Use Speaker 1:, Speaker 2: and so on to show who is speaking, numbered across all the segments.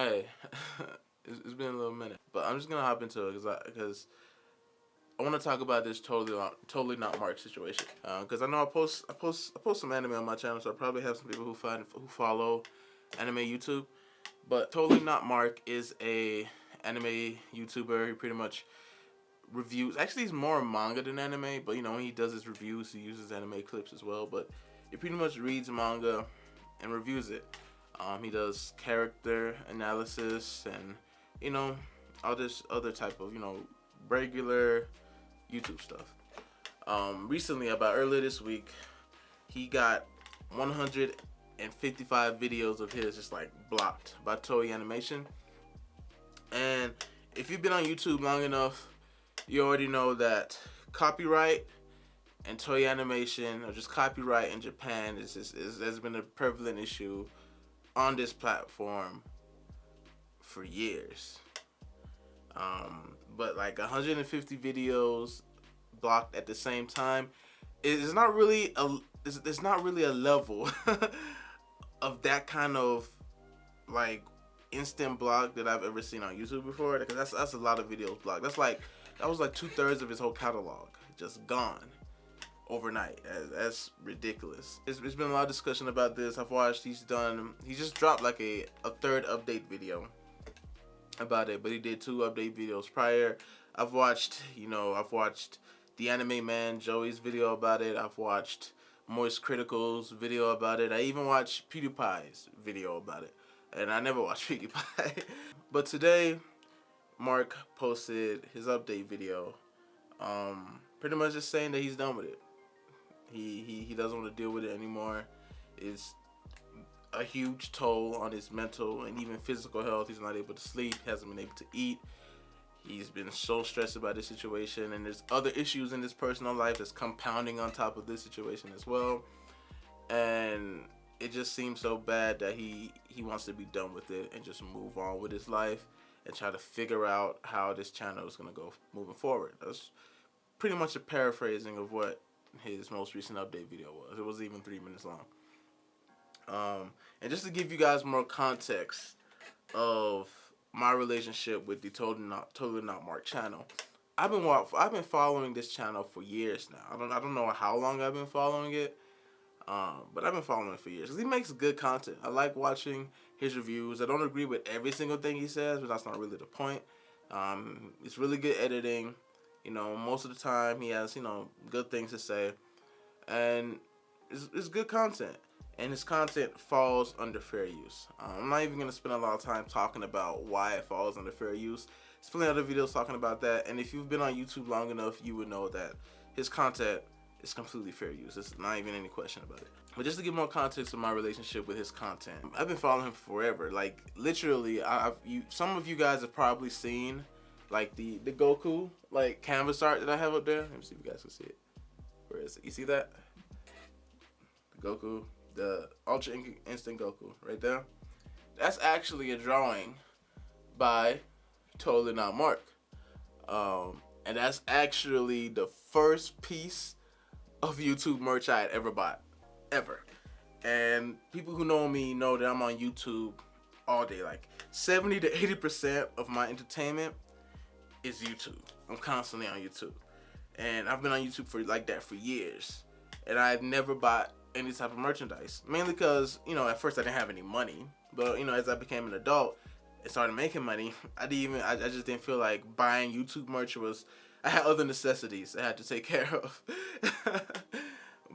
Speaker 1: Hey, it's been a little minute, but I'm just gonna hop into it because I want to talk about this totally not Mark situation. Because I know I post some anime on my channel, so I probably have some people who follow anime YouTube. But totally not Mark is a anime YouTuber. He pretty much reviews. Actually, he's more manga than anime, but when he does his reviews, he uses anime clips as well. But he pretty much reads manga and reviews it. He does character analysis and all this other type of regular YouTube stuff. Recently, about earlier this week, he got 155 videos of his just like blocked by Toei Animation. And if you've been on YouTube long enough, you already know that copyright and Toei Animation, or just copyright in Japan, has been a prevalent issue on this platform for years. But like 150 videos blocked at the same time, it's not really a level of that kind of like instant block that I've ever seen on YouTube before. Because that's a lot of videos blocked. That was like 2/3 of his whole catalog just gone overnight. That's ridiculous. It's been a lot of discussion about this. I've watched. He just dropped like a third update video about it, but he did 2 update videos prior. I've watched the Anime Man Joey's video about it. I've watched Moist Critical's video about it. I even watched PewDiePie's video about it, and I never watched PewDiePie. But today, Mark posted his update video, pretty much just saying that he's done with it. He doesn't want to deal with it anymore. It's a huge toll on his mental and even physical health. He's not able to sleep, hasn't been able to eat. He's been so stressed about this situation, and there's other issues in his personal life that's compounding on top of this situation as well. And it just seems so bad that he wants to be done with it and just move on with his life and try to figure out how this channel is going to go moving forward. That's pretty much a paraphrasing of what his most recent update video was. It wasn't even 3 minutes long. And just to give you guys more context of my relationship with the Totally Not Mark channel, I've been following this channel for years now. I don't know how long I've been following it, but I've been following it for years because he makes good content. I like watching his reviews. I don't agree with every single thing he says, but that's not really the point. It's really good editing. Most of the time he has good things to say, and it's good content. And his content falls under fair use. I'm not even going to spend a lot of time talking about why it falls under fair use. There's plenty of other videos talking about that. And if you've been on YouTube long enough, you would know that his content is completely fair use. There's not even any question about it. But just to give more context of my relationship with his content, I've been following him forever. Like, literally, some of you guys have probably seen, like, the Goku, like, canvas art that I have up there. Let me see if you guys can see it. Where is it? You see that? The Goku. The Ultra Instant Goku right there. That's actually a drawing by Totally Not Mark. And that's actually the first piece of YouTube merch I had ever bought. Ever. And people who know me know that I'm on YouTube all day. Like 70 to 80% of my entertainment is YouTube. I'm constantly on YouTube. And I've been on YouTube for like that for years. And I've never bought any type of merchandise, mainly because at first I didn't have any money, but as I became an adult and started making money, I just didn't feel like buying YouTube merch. I had other necessities I had to take care of.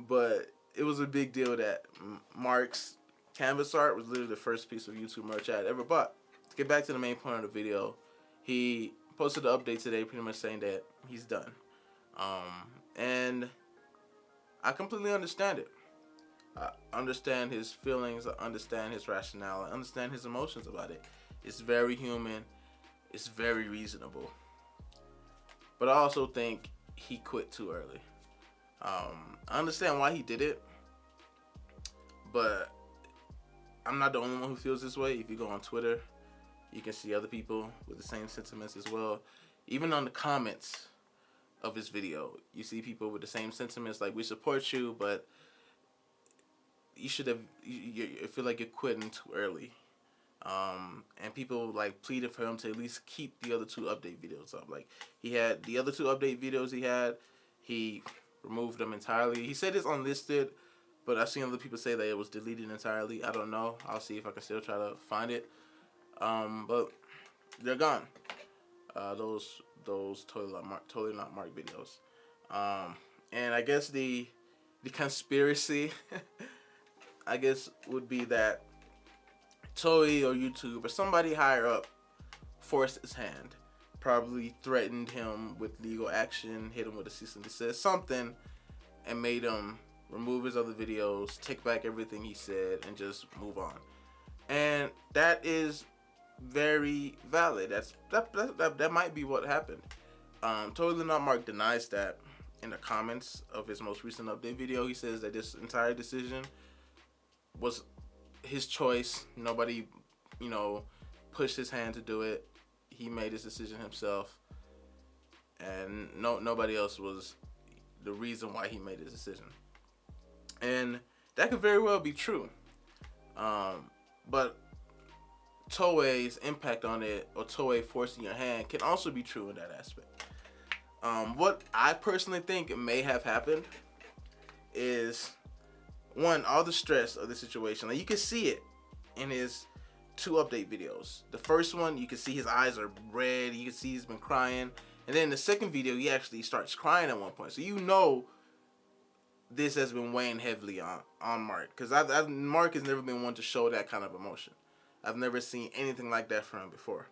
Speaker 1: But it was a big deal that Mark's canvas art was literally the first piece of YouTube merch I had ever bought. To get back to the main point of the video, he posted an update today pretty much saying that he's done, and I completely understand it. I understand his feelings, I understand his rationale, I understand his emotions about it. It's very human, it's very reasonable. But I also think he quit too early. I understand why he did it, but I'm not the only one who feels this way. If you go on Twitter, you can see other people with the same sentiments as well. Even on the comments of his video, you see people with the same sentiments, like, we support you, but you should have. You feel like you're quitting too early. And people like pleaded for him to at least keep the other two update videos up. Like he had the other two update videos he removed them entirely. He said it's unlisted, but I've seen other people say that it was deleted entirely. I don't know. I'll see if I can still try to find it. But they're gone. Those totally not marked videos. And I guess the conspiracy, I guess, would be that Toei or YouTube or somebody higher up forced his hand, probably threatened him with legal action, hit him with a cease and desist, something, and made him remove his other videos, take back everything he said, and just move on. And that is very valid. That might be what happened. Totally Not Mark denies that in the comments of his most recent update video. He says that this entire decision was his choice. Nobody, pushed his hand to do it. He made his decision himself, and nobody else was the reason why he made his decision. And that could very well be true. But Toei's impact on it, or Toei forcing your hand, can also be true in that aspect. What I personally think may have happened is, one, all the stress of the situation. Like, you can see it in his 2 update videos. The first one, you can see his eyes are red. You can see he's been crying. And then the second video, he actually starts crying at one point. So this has been weighing heavily on Mark. Because Mark has never been one to show that kind of emotion. I've never seen anything like that from him before.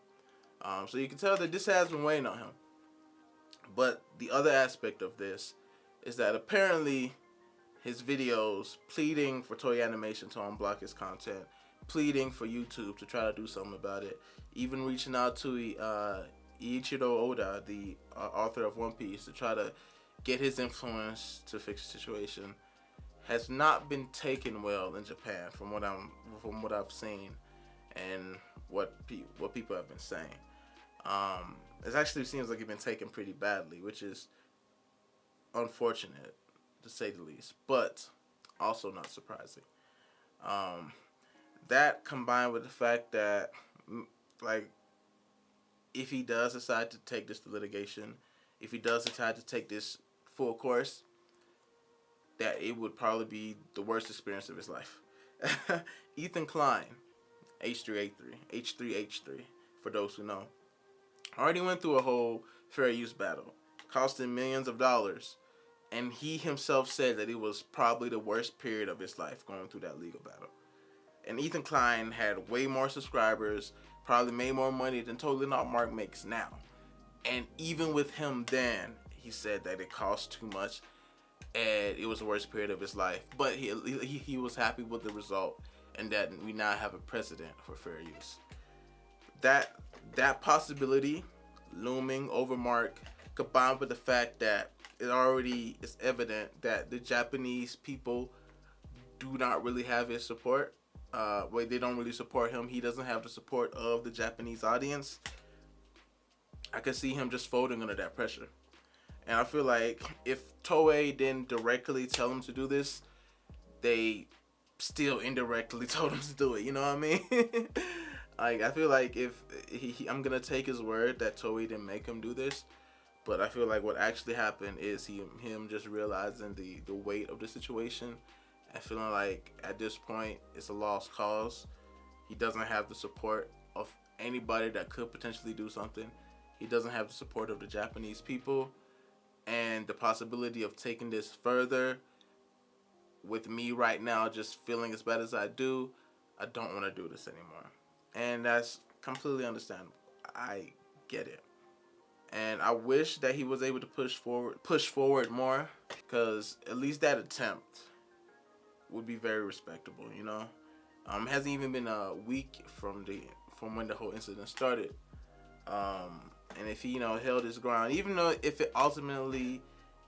Speaker 1: So you can tell that this has been weighing on him. But the other aspect of this is that apparently his videos pleading for Toei Animation to unblock his content, pleading for YouTube to try to do something about it, even reaching out to Eiichiro Oda, the author of One Piece, to try to get his influence to fix the situation, has not been taken well in Japan, from what I've seen and what people have been saying. It actually seems like it's been taken pretty badly, which is unfortunate, to say the least, but also not surprising. That combined with the fact that, like, if he does decide to take this to litigation, if he does decide to take this full course, that it would probably be the worst experience of his life. Ethan Klein, H3H3, for those who know, already went through a whole fair use battle, cost him millions of dollars, and he himself said that it was probably the worst period of his life going through that legal battle. And Ethan Klein had way more subscribers, probably made more money than Totally Not Mark makes now. And even with him then, he said that it cost too much and it was the worst period of his life. But he was happy with the result, and that we now have a precedent for fair use. That possibility looming over Mark, combined with the fact that it already is evident that the Japanese people do not really have his support. They don't really support him. He doesn't have the support of the Japanese audience. I could see him just folding under that pressure. And I feel like if Toei didn't directly tell him to do this, they still indirectly told him to do it. You know what I mean? Like, I feel like if I'm gonna take his word that Toei didn't make him do this, but I feel like what actually happened is him just realizing the weight of the situation and feeling like at this point it's a lost cause. He doesn't have the support of anybody that could potentially do something. He doesn't have the support of the Japanese people, and the possibility of taking this further with me right now just feeling as bad as I do, I don't want to do this anymore. And that's completely understandable. I get it. And I wish that he was able to push forward more, because at least that attempt would be very respectable, you know? It hasn't even been a week from when the whole incident started. And if he, held his ground, even though if it ultimately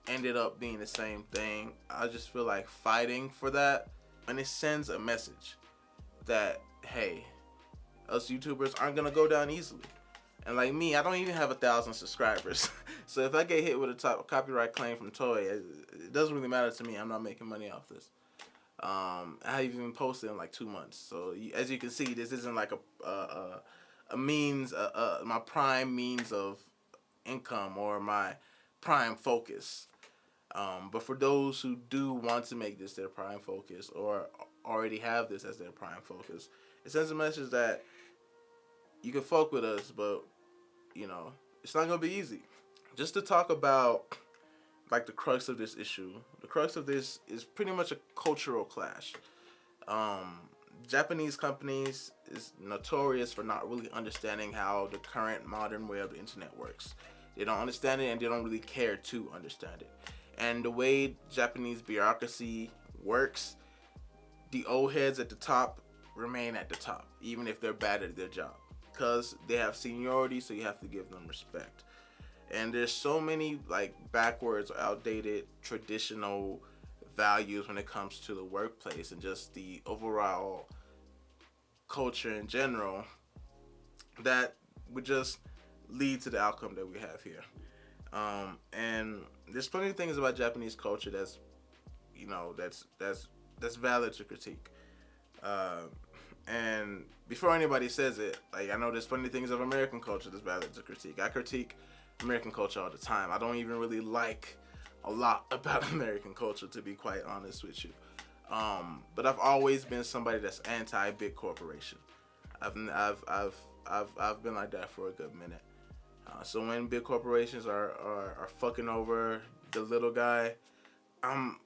Speaker 1: ended up being the same thing, I just feel like fighting for that, and it sends a message that, hey, us YouTubers aren't gonna go down easily. And like me, I don't even have 1,000 subscribers. So if I get hit with a copyright claim from Toei, it doesn't really matter to me. I'm not making money off this. I haven't even posted in like 2 months. So as you can see, this isn't like a means, my prime means of income or my prime focus. But for those who do want to make this their prime focus or already have this as their prime focus, it sends a message that you can fuck with us, but it's not gonna be easy. Just to talk about like the crux of this issue. The crux of this is pretty much a cultural clash. Um, Japanese companies is notorious for not really understanding how the current modern way of the internet works. They don't understand it and they don't really care to understand it. And the way Japanese bureaucracy works, the old heads at the top remain at the top, even if they're bad at their job. Because they have seniority, so you have to give them respect. And there's so many like backwards or outdated traditional values when it comes to the workplace and just the overall culture in general that would just lead to the outcome that we have here. And there's plenty of things about Japanese culture that's valid to critique. And before anybody says it, like I know there's plenty of things of American culture that's valid to critique. I critique American culture all the time. I don't even really like a lot about American culture, to be quite honest with you. But I've always been somebody that's anti big corporation. I've been like that for a good minute. So when big corporations are fucking over the little guy, 9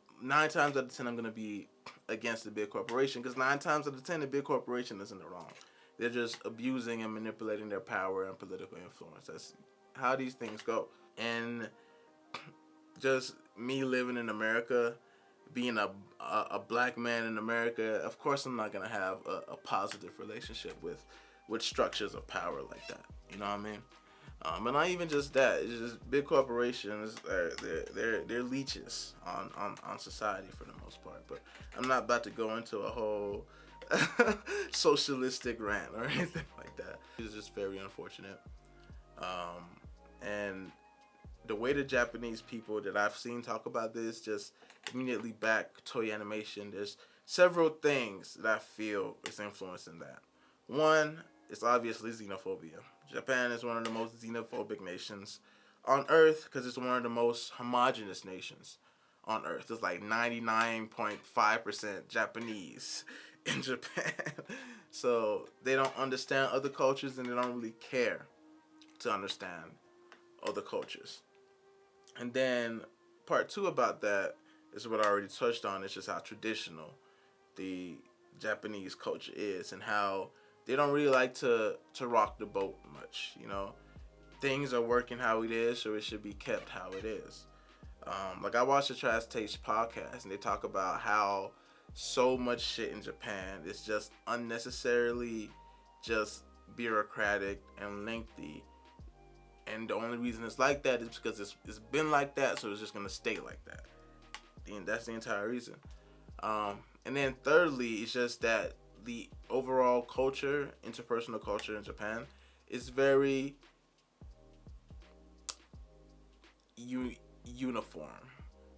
Speaker 1: times out of 10 I'm gonna be against the big corporation, because 9 times out of 10 the big corporation isn't wrong. They're just abusing and manipulating their power and political influence. That's how these things go. And just me living in America, being a black man in America, of course I'm not gonna have a positive relationship with structures of power like that. You know what I mean? But not even just that. It's just big corporations. They're leeches on society for the most part. But I'm not about to go into a whole socialistic rant or anything like that. It's just very unfortunate. And the way the Japanese people that I've seen talk about this just immediately back Toei Animation. There's several things that I feel is influencing that. One, it's obviously xenophobia. Japan is one of the most xenophobic nations on Earth because it's one of the most homogenous nations on Earth. There's like 99.5% Japanese in Japan. So they don't understand other cultures and they don't really care to understand other cultures. And then part 2 about that is what I already touched on. It's just how traditional the Japanese culture is and how they don't really like to rock the boat much. Things are working how it is, so it should be kept how it is. Like I watched the Trash Taste podcast and they talk about how so much shit in Japan is just unnecessarily just bureaucratic and lengthy. And the only reason it's like that is because it's been like that, so it's just gonna stay like that. And that's the entire reason. And then thirdly, it's just that the overall culture, interpersonal culture in Japan, is very uniform.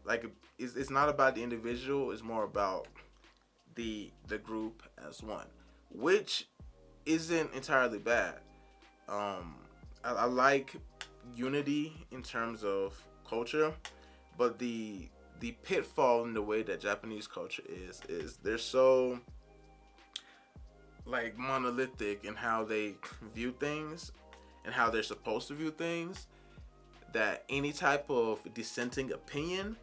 Speaker 1: Like it's not about the individual; it's more about the group as one, which isn't entirely bad. I like unity in terms of culture, but the pitfall in the way that Japanese culture is they're so like monolithic in how they view things and how they're supposed to view things, that any type of dissenting opinion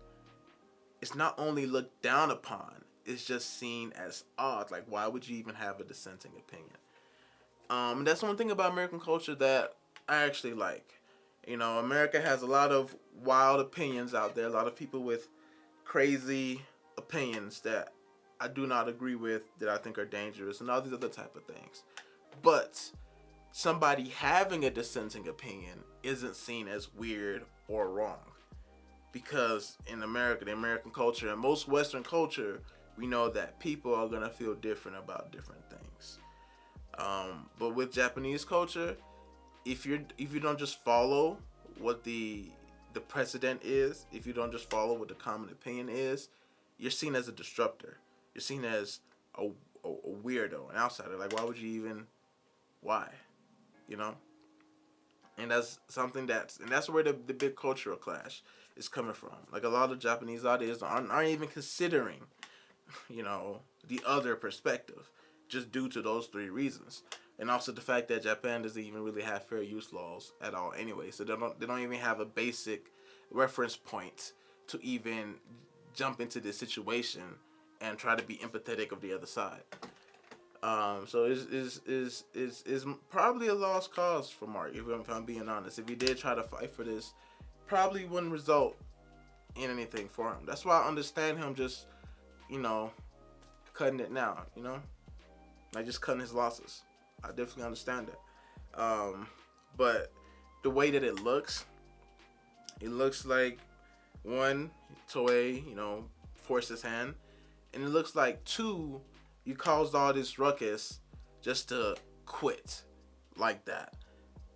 Speaker 1: is not only looked down upon, it's just seen as odd. Like, why would you even have a dissenting opinion? That's one thing about American culture that I actually like. America has a lot of wild opinions out there, a lot of people with crazy opinions that I do not agree with, that I think are dangerous, and all these other type of things. But somebody having a dissenting opinion isn't seen as weird or wrong. Because in America, the American culture, and most Western culture, we know that people are going to feel different about different things. But with Japanese culture, if you don't just follow what the precedent is, if you don't just follow what the common opinion is, you're seen as a disruptor. you're seen as a weirdo, an outsider. Like, why would you even? Why? You know. And that's something that's where the big cultural clash is coming from. Like, a lot of Japanese audience aren't even considering, the other perspective, just due to those three reasons, and also the fact that Japan doesn't even really have fair use laws at all anyway. So they don't even have a basic reference point to even jump into this situation and try to be empathetic of the other side. So is probably a lost cause for Mark, if I'm being honest. If he did try to fight for this, probably wouldn't result in anything for him. That's why I understand him just, cutting it now, like just cutting his losses. I definitely understand that. But the way that it looks like, one, Toei, forced his hand, and it looks like, two, you caused all this ruckus just to quit like that.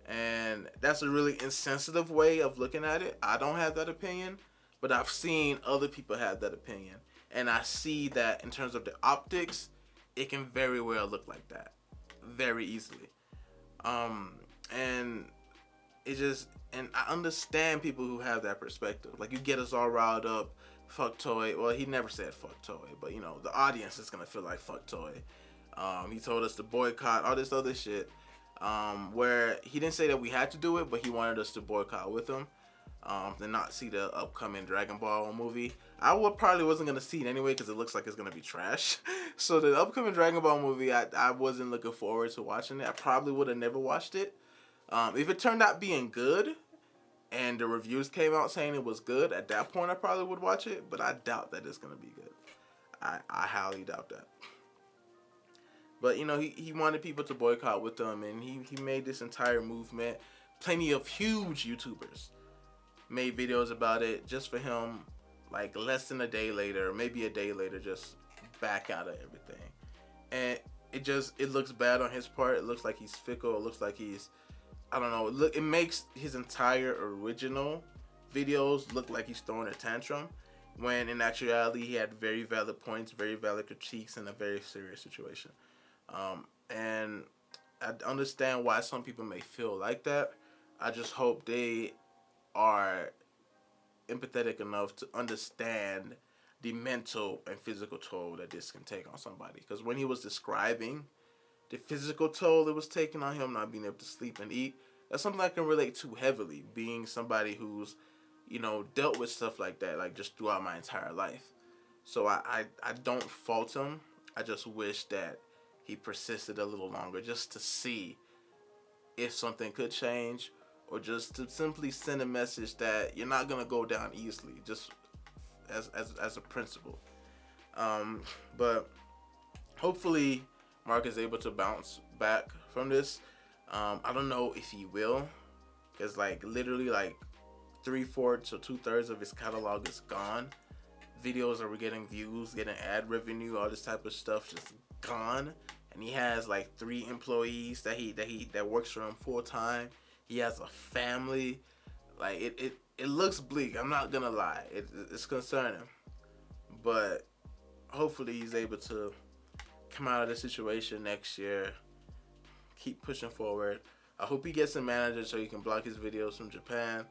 Speaker 1: And that's a really insensitive way of looking at it. I don't have that opinion, but I've seen other people have that opinion. And I see that in terms of the optics, it can very well look like that. Very easily. And I understand people who have that perspective. Like, you get us all riled up. Fuck Toei. Well, he never said fuck Toei, but the audience is gonna feel like fuck Toei. He told us to boycott all this other shit. Where he didn't say that we had to do it, but he wanted us to boycott with him. And not see the upcoming Dragon Ball movie. I probably wasn't gonna see it anyway because it looks like it's gonna be trash. So the upcoming Dragon Ball movie, I wasn't looking forward to watching it. I probably would have never watched it. If it turned out being good, and the reviews came out saying it was good, at that point I probably would watch it, but I doubt that it's going to be good. I highly doubt that. But, he wanted people to boycott with him, and he made this entire movement. Plenty of huge YouTubers made videos about it just for him, like less than a day later, maybe a day later, just back out of everything. And it looks bad on his part. It looks like he's fickle. It looks like he's, I don't know. It makes his entire original videos look like he's throwing a tantrum, when in actuality he had very valid points, very valid critiques in a very serious situation. And I understand why some people may feel like that. I just hope they are empathetic enough to understand the mental and physical toll that this can take on somebody. Because when he was describing the physical toll it was taking on him, not being able to sleep and eat, that's something I can relate to heavily, being somebody who's, dealt with stuff like that, like just throughout my entire life. So I don't fault him. I just wish that he persisted a little longer just to see if something could change, or just to simply send a message that you're not going to go down easily, just as a principle. But hopefully Mark is able to bounce back from this. I don't know if he will, because literally 3/4 to 2/3 of his catalog is gone. Videos that were getting views, getting ad revenue, all this type of stuff just gone. And he has 3 employees that works for him full time. He has a family. It looks bleak. I'm not gonna lie. It's concerning, but hopefully he's able to come out of the situation next year. Keep pushing forward. I hope he gets a manager so he can block his videos from Japan.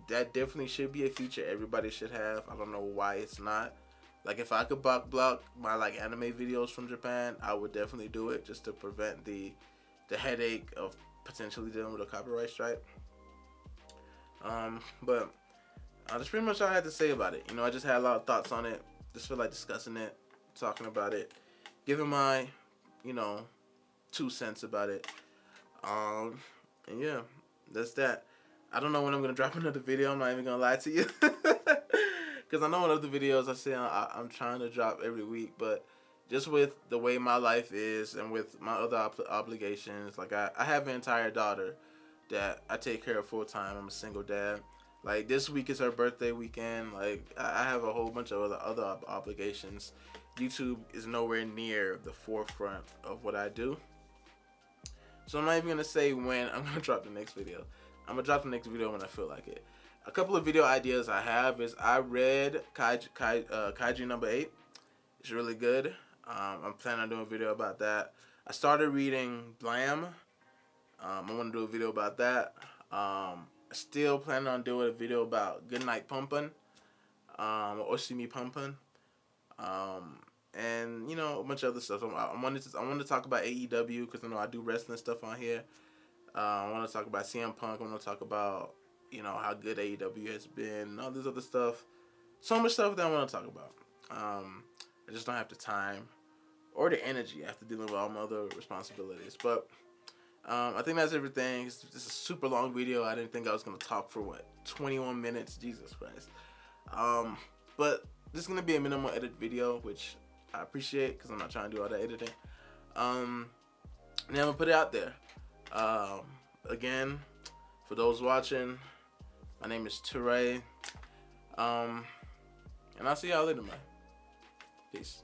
Speaker 1: That definitely should be a feature everybody should have. I don't know why it's not. If I could block my anime videos from Japan, I would definitely do it, just to prevent the headache of potentially dealing with a copyright strike. But that's pretty much all I had to say about it. I just had a lot of thoughts on it. Just feel like discussing it, talking about it, giving my 2 cents about it. And yeah, that's that. I don't know when I'm gonna drop another video. I'm not even gonna lie to you, because I know in other videos I say I'm trying to drop every week, but just with the way my life is and with my other obligations, I have an entire daughter that I take care of full time. I'm a single dad. This week is her birthday weekend. I have a whole bunch of other obligations. YouTube is nowhere near the forefront of what I do. So I'm not even gonna say when I'm gonna drop the next video. I'm gonna drop the next video when I feel like it. A couple of video ideas I have is I read Kaiju number 8, It's really good. I'm planning on doing a video about that. I started reading Blam. I want to do a video about that. Still planning on doing a video about Goodnight Pumpin', or See Me Pumpin', and you know, a bunch of other stuff. I wanted to talk about AEW because I know I do wrestling stuff on here. I want to talk about CM Punk. I want to talk about, you know, how good AEW has been and all this other stuff. So much stuff that I want to talk about. I just don't have the time or the energy after dealing with all my other responsibilities. But I think that's everything. It's a super long video. I didn't think I was going to talk for, 21 minutes? Jesus Christ. But this is going to be a minimal edit video, which I appreciate because I'm not trying to do all that editing. And I'm going to put it out there. Again, for those watching, my name is Ture. And I'll see y'all later, man. Peace.